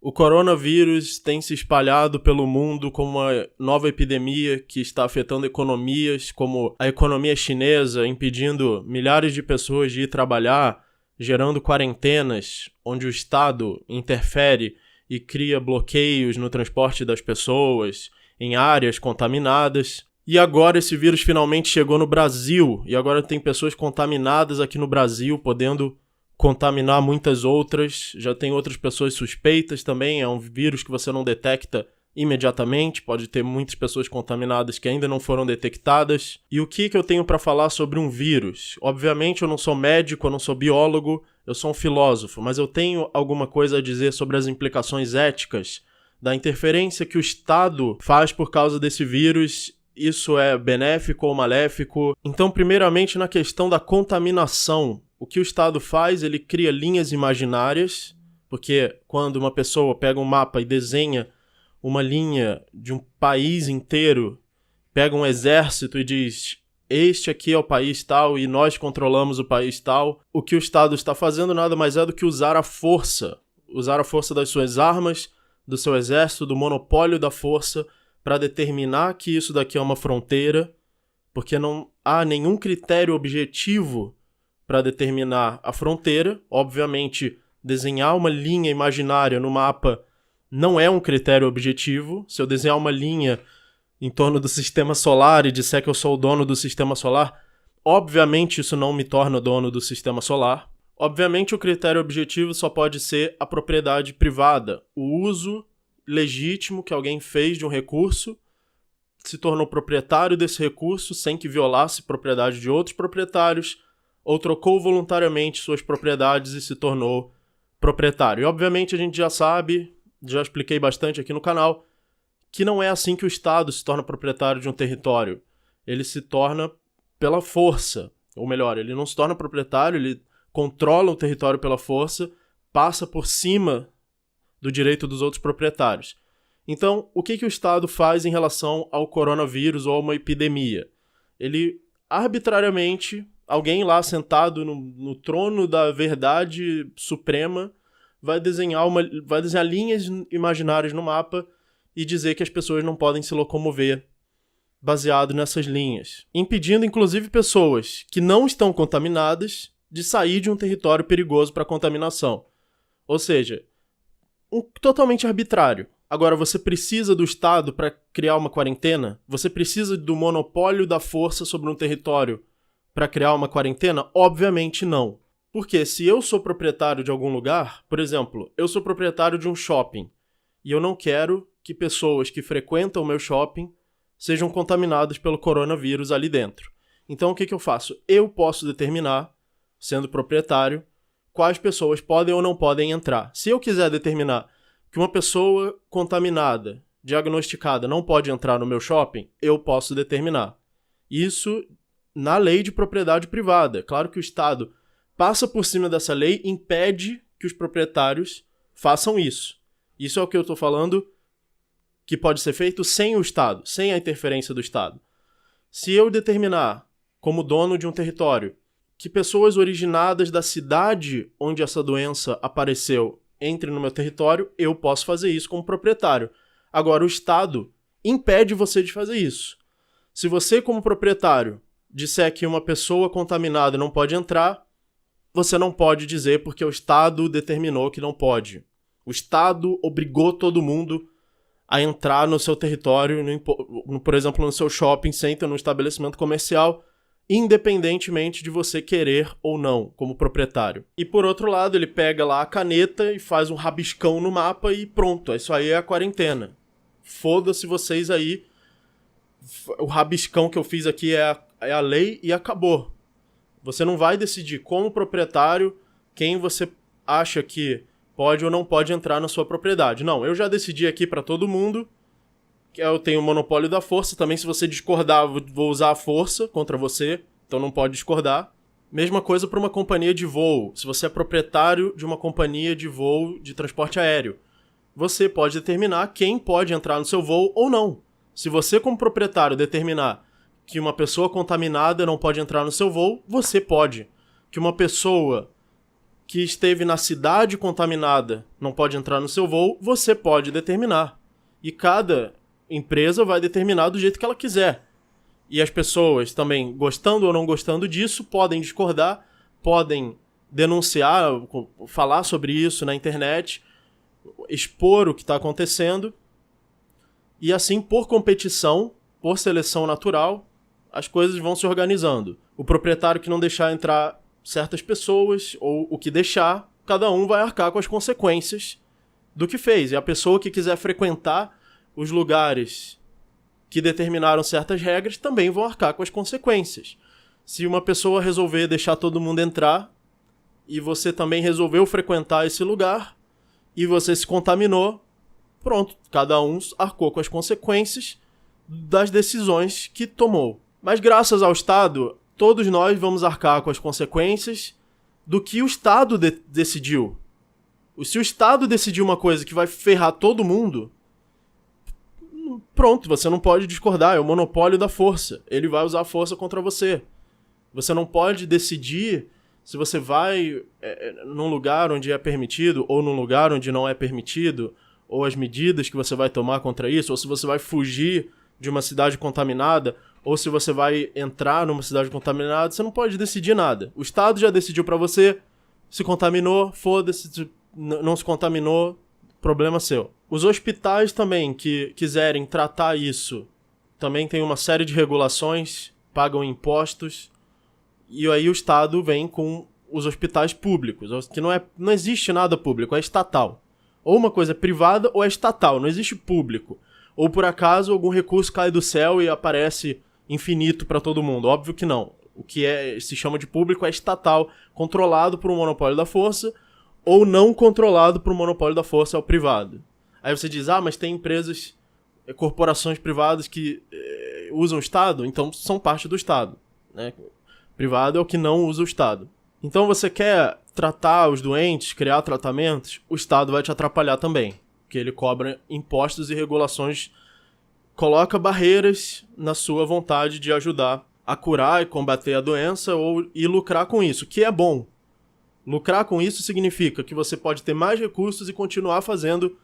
O coronavírus tem se espalhado pelo mundo como uma nova epidemia que está afetando economias, como a economia chinesa, impedindo milhares de pessoas de ir trabalhar, gerando quarentenas, onde o Estado interfere e cria bloqueios no transporte das pessoas, em áreas contaminadas. E agora esse vírus finalmente chegou no Brasil, e agora tem pessoas contaminadas aqui no Brasil, podendo contaminar muitas outras. Já tem outras pessoas suspeitas também, é um vírus que você não detecta imediatamente, pode ter muitas pessoas contaminadas que ainda não foram detectadas. E o que eu tenho para falar sobre um vírus? Obviamente eu não sou médico, eu não sou biólogo, eu sou um filósofo, mas eu tenho alguma coisa a dizer sobre as implicações éticas da interferência que o Estado faz por causa desse vírus. Isso é benéfico ou maléfico? Então, primeiramente, na questão da contaminação, o que o Estado faz, ele cria linhas imaginárias, porque quando uma pessoa pega um mapa e desenha uma linha de um país inteiro, pega um exército e diz: este aqui é o país tal e nós controlamos o país tal, o que o Estado está fazendo nada mais é do que usar a força das suas armas, do seu exército, do monopólio da força, para determinar que isso daqui é uma fronteira, porque não há nenhum critério objetivo para determinar a fronteira. Obviamente, desenhar uma linha imaginária no mapa não é um critério objetivo. Se eu desenhar uma linha em torno do sistema solar e disser que eu sou o dono do sistema solar, obviamente isso não me torna dono do sistema solar. Obviamente o critério objetivo só pode ser a propriedade privada, o uso legítimo que alguém fez de um recurso, se tornou proprietário desse recurso sem que violasse propriedade de outros proprietários, ou trocou voluntariamente suas propriedades e se tornou proprietário. E obviamente a gente já sabe, já expliquei bastante aqui no canal, que não é assim que o Estado se torna proprietário de um território. Ele se torna pela força, ou melhor, ele não se torna proprietário, ele controla o território pela força, passa por cima do direito dos outros proprietários. Então, o que o Estado faz em relação ao coronavírus ou a uma epidemia? Ele, arbitrariamente, alguém lá sentado no trono da verdade suprema, vai desenhar linhas imaginárias no mapa e dizer que as pessoas não podem se locomover baseado nessas linhas, impedindo inclusive pessoas que não estão contaminadas de sair de um território perigoso para contaminação. Ou seja, totalmente arbitrário. Agora, você precisa do Estado para criar uma quarentena? Você precisa do monopólio da força sobre um território para criar uma quarentena? Obviamente não. Porque se eu sou proprietário de algum lugar, por exemplo, eu sou proprietário de um shopping e eu não quero que pessoas que frequentam o meu shopping sejam contaminadas pelo coronavírus ali dentro. Então o que eu faço? Eu posso determinar, sendo proprietário, quais pessoas podem ou não podem entrar. Se eu quiser determinar que uma pessoa contaminada, diagnosticada, não pode entrar no meu shopping, eu posso determinar. Isso na lei de propriedade privada. Claro que o Estado passa por cima dessa lei e impede que os proprietários façam isso. Isso é o que eu estou falando que pode ser feito sem o Estado, sem a interferência do Estado. Se eu determinar, como dono de um território, que pessoas originadas da cidade onde essa doença apareceu entrem no meu território, eu posso fazer isso como proprietário. Agora, o Estado impede você de fazer isso. Se você, como proprietário, disser que uma pessoa contaminada não pode entrar, você não pode dizer porque o Estado determinou que não pode. O Estado obrigou todo mundo a entrar no seu território, por exemplo, no seu shopping center, no estabelecimento comercial, independentemente de você querer ou não, como proprietário. E por outro lado, ele pega lá a caneta e faz um rabiscão no mapa e pronto, isso aí é a quarentena. Foda-se vocês aí, o rabiscão que eu fiz aqui é a lei e acabou. Você não vai decidir como proprietário quem você acha que pode ou não pode entrar na sua propriedade. Não, eu já decidi aqui para todo mundo que eu tenho o monopólio da força. Também, se você discordar, vou usar a força contra você, então não pode discordar. Mesma coisa para uma companhia de voo. Se você é proprietário de uma companhia de voo de transporte aéreo, você pode determinar quem pode entrar no seu voo ou não. Se você, como proprietário, determinar que uma pessoa contaminada não pode entrar no seu voo, você pode. Que uma pessoa que esteve na cidade contaminada não pode entrar no seu voo, você pode determinar. E cada empresa vai determinar do jeito que ela quiser. E as pessoas também, gostando ou não gostando disso, podem discordar, podem denunciar, falar sobre isso na internet, expor o que está acontecendo. E assim, por competição, por seleção natural, as coisas vão se organizando. O proprietário que não deixar entrar certas pessoas, ou o que deixar, cada um vai arcar com as consequências do que fez. E a pessoa que quiser frequentar os lugares que determinaram certas regras também vão arcar com as consequências. Se uma pessoa resolver deixar todo mundo entrar e você também resolveu frequentar esse lugar e você se contaminou, pronto, cada um arcou com as consequências das decisões que tomou. Mas graças ao Estado, todos nós vamos arcar com as consequências do que o Estado decidiu. Se o Estado decidiu uma coisa que vai ferrar todo mundo, pronto, você não pode discordar, é o monopólio da força. Ele vai usar a força contra você. Você não pode decidir se você vai num lugar onde é permitido ou num lugar onde não é permitido, ou as medidas que você vai tomar contra isso, ou se você vai fugir de uma cidade contaminada, ou se você vai entrar numa cidade contaminada. Você não pode decidir nada. O Estado já decidiu pra você, se contaminou, foda-se, não se contaminou, problema seu. Os hospitais também que quiserem tratar isso, também tem uma série de regulações, pagam impostos, e aí o Estado vem com os hospitais públicos, que não existe nada público, é estatal. Ou uma coisa é privada ou é estatal, não existe público. Ou por acaso algum recurso cai do céu e aparece infinito para todo mundo. Óbvio que não. O que se chama de público é estatal, controlado por um monopólio da força, ou não controlado por um monopólio da força, é o privado. Aí você diz, mas tem empresas, corporações privadas que usam o Estado, então são parte do Estado, né? Privado é o que não usa o Estado. Então você quer tratar os doentes, criar tratamentos, o Estado vai te atrapalhar também, porque ele cobra impostos e regulações, coloca barreiras na sua vontade de ajudar a curar e combater a doença e lucrar com isso, que é bom. Lucrar com isso significa que você pode ter mais recursos e continuar fazendo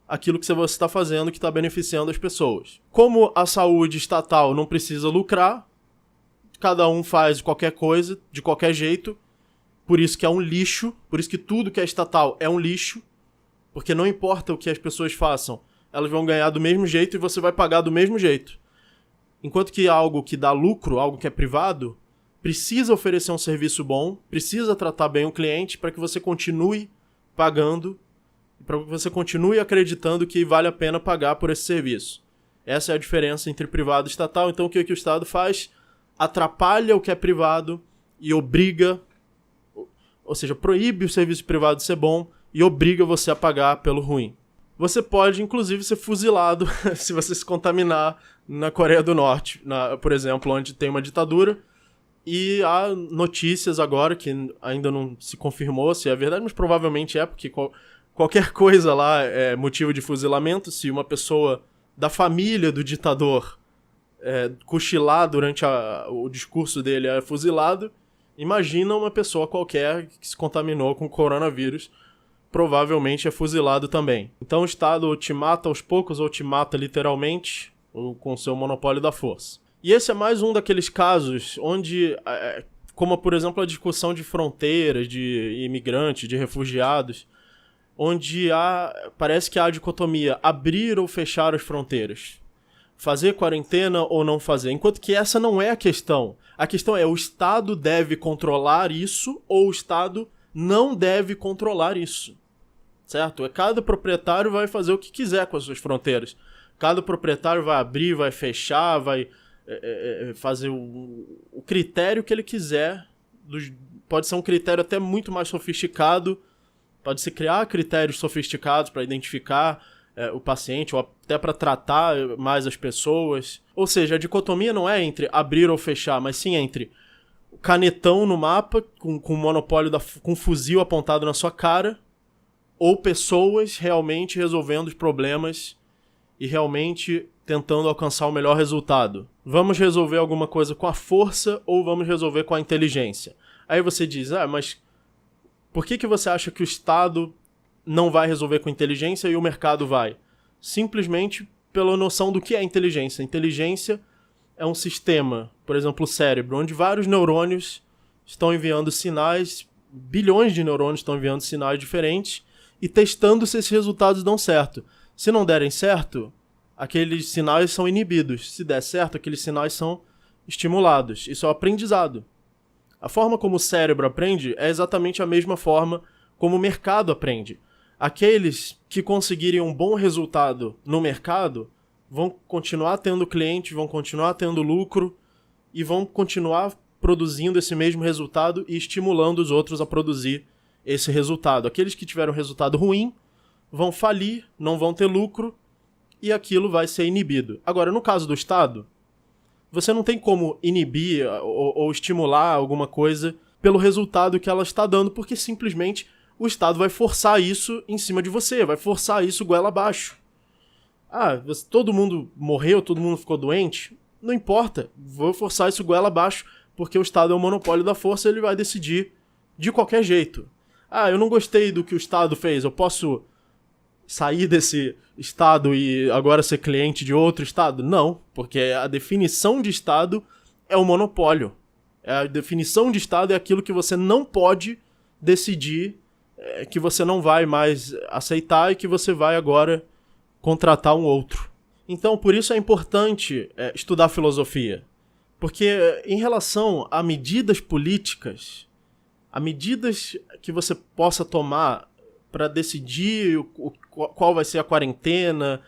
aquilo que você está fazendo que está beneficiando as pessoas. Como a saúde estatal não precisa lucrar, cada um faz qualquer coisa, de qualquer jeito, por isso que é um lixo, por isso que tudo que é estatal é um lixo, porque não importa o que as pessoas façam, elas vão ganhar do mesmo jeito e você vai pagar do mesmo jeito. Enquanto que algo que dá lucro, algo que é privado, precisa oferecer um serviço bom, precisa tratar bem o cliente para que você continue pagando, para que você continue acreditando que vale a pena pagar por esse serviço. Essa é a diferença entre privado e estatal. Então o que o Estado faz? Atrapalha o que é privado e obriga, ou seja, proíbe o serviço privado de ser bom e obriga você a pagar pelo ruim. Você pode, inclusive, ser fuzilado se você se contaminar na Coreia do Norte, por exemplo, onde tem uma ditadura. E há notícias agora, que ainda não se confirmou se é verdade, mas provavelmente é, porque qualquer coisa lá é motivo de fuzilamento. Se uma pessoa da família do ditador cochilar durante o discurso dele é fuzilado, imagina uma pessoa qualquer que se contaminou com coronavírus, provavelmente é fuzilado também. Então o Estado ou te mata aos poucos ou te mata literalmente, ou com seu monopólio da força. E esse é mais um daqueles casos onde, como por exemplo a discussão de fronteiras, de imigrantes, de refugiados, onde parece que há a dicotomia abrir ou fechar as fronteiras, fazer quarentena ou não fazer, enquanto que essa não é a questão. A questão é, o Estado deve controlar isso ou o Estado não deve controlar isso, certo? Cada proprietário vai fazer o que quiser com as suas fronteiras. Cada proprietário vai abrir, vai fechar, vai fazer o critério que ele quiser. Pode ser um critério até muito mais sofisticado, pode-se criar critérios sofisticados para identificar o paciente, ou até para tratar mais as pessoas. Ou seja, a dicotomia não é entre abrir ou fechar, mas sim entre o canetão no mapa, com o monopólio, com um fuzil apontado na sua cara, ou pessoas realmente resolvendo os problemas e realmente tentando alcançar o melhor resultado. Vamos resolver alguma coisa com a força ou vamos resolver com a inteligência? Aí você diz, mas Por que você acha que o Estado não vai resolver com inteligência e o mercado vai? Simplesmente pela noção do que é inteligência. Inteligência é um sistema, por exemplo, o cérebro, onde vários neurônios estão enviando sinais, bilhões de neurônios estão enviando sinais diferentes e testando se esses resultados dão certo. Se não derem certo, aqueles sinais são inibidos. Se der certo, aqueles sinais são estimulados. Isso é o aprendizado. A forma como o cérebro aprende é exatamente a mesma forma como o mercado aprende. Aqueles que conseguirem um bom resultado no mercado vão continuar tendo cliente, vão continuar tendo lucro e vão continuar produzindo esse mesmo resultado e estimulando os outros a produzir esse resultado. Aqueles que tiveram resultado ruim vão falir, não vão ter lucro e aquilo vai ser inibido. Agora, no caso do Estado, você não tem como inibir ou estimular alguma coisa pelo resultado que ela está dando, porque simplesmente o Estado vai forçar isso em cima de você, vai forçar isso goela abaixo. Todo mundo morreu, todo mundo ficou doente? Não importa, vou forçar isso goela abaixo, porque o Estado é o monopólio da força, ele vai decidir de qualquer jeito. Eu não gostei do que o Estado fez, eu posso sair desse Estado e agora ser cliente de outro Estado? Não, porque a definição de Estado é o monopólio. A definição de Estado é aquilo que você não pode decidir, que você não vai mais aceitar e que você vai agora contratar um outro. Então, por isso é importante estudar filosofia. Porque em relação a medidas políticas, a medidas que você possa tomar para decidir qual vai ser a quarentena,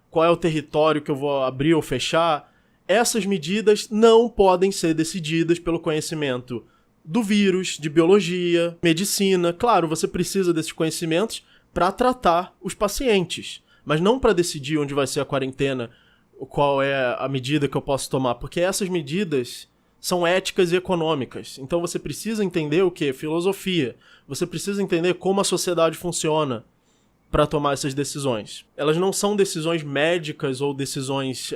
qual é o território que eu vou abrir ou fechar, essas medidas não podem ser decididas pelo conhecimento do vírus, de biologia, medicina. Claro, você precisa desses conhecimentos para tratar os pacientes, mas não para decidir onde vai ser a quarentena, qual é a medida que eu posso tomar, porque essas medidas são éticas e econômicas. Então você precisa entender o quê? Filosofia. Você precisa entender como a sociedade funciona para tomar essas decisões. Elas não são decisões médicas ou decisões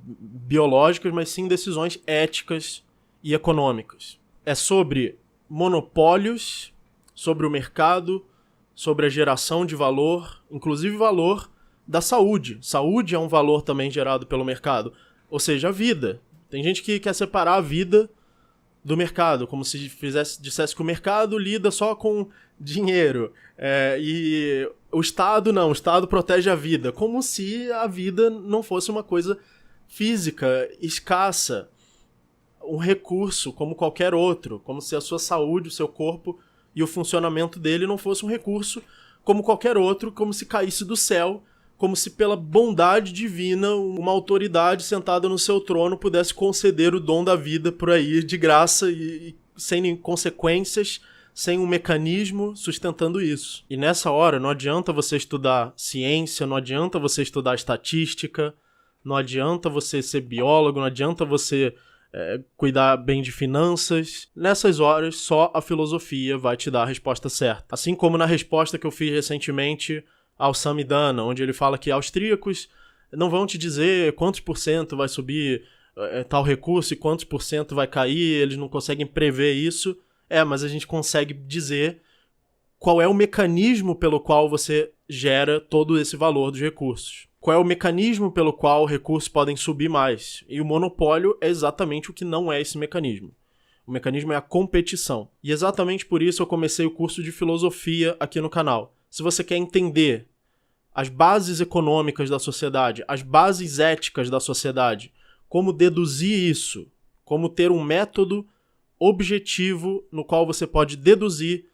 biológicas, mas sim decisões éticas e econômicas. É sobre monopólios, sobre o mercado, sobre a geração de valor, inclusive valor da saúde. Saúde é um valor também gerado pelo mercado, ou seja, a vida. Tem gente que quer separar a vida do mercado, como se dissesse que o mercado lida só com dinheiro. E o Estado não, o Estado protege a vida, como se a vida não fosse uma coisa física, escassa, um recurso como qualquer outro, como se a sua saúde, o seu corpo e o funcionamento dele não fosse um recurso como qualquer outro, como se caísse do céu, como se pela bondade divina uma autoridade sentada no seu trono pudesse conceder o dom da vida por aí de graça e sem consequências, sem um mecanismo sustentando isso. E nessa hora não adianta você estudar ciência, não adianta você estudar estatística, não adianta você ser biólogo, não adianta você cuidar bem de finanças. Nessas horas só a filosofia vai te dar a resposta certa. Assim como na resposta que eu fiz recentemente ao Samidana, onde ele fala que austríacos não vão te dizer quantos por cento vai subir tal recurso e quantos por cento vai cair, eles não conseguem prever isso. Mas a gente consegue dizer qual é o mecanismo pelo qual você gera todo esse valor dos recursos. Qual é o mecanismo pelo qual recursos podem subir mais. E o monopólio é exatamente o que não é esse mecanismo. O mecanismo é a competição. E exatamente por isso eu comecei o curso de filosofia aqui no canal. Se você quer entender as bases econômicas da sociedade, as bases éticas da sociedade, como deduzir isso, como ter um método objetivo no qual você pode deduzir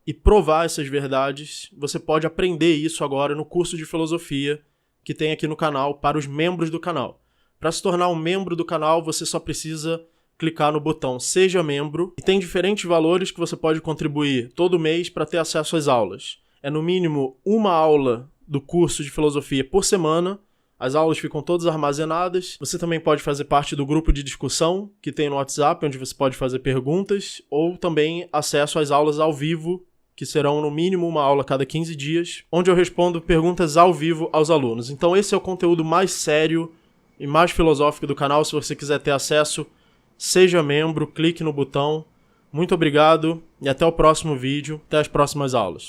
e provar essas verdades, você pode aprender isso agora no curso de filosofia que tem aqui no canal para os membros do canal. Para se tornar um membro do canal, você só precisa clicar no botão Seja Membro e tem diferentes valores que você pode contribuir todo mês para ter acesso às aulas. É no mínimo uma aula do curso de filosofia por semana. As aulas ficam todas armazenadas. Você também pode fazer parte do grupo de discussão que tem no WhatsApp, onde você pode fazer perguntas, ou também acesso às aulas ao vivo, que serão no mínimo uma aula a cada 15 dias, onde eu respondo perguntas ao vivo aos alunos. Então esse é o conteúdo mais sério e mais filosófico do canal. Se você quiser ter acesso, seja membro, clique no botão, Muito obrigado e até o próximo vídeo, até as próximas aulas.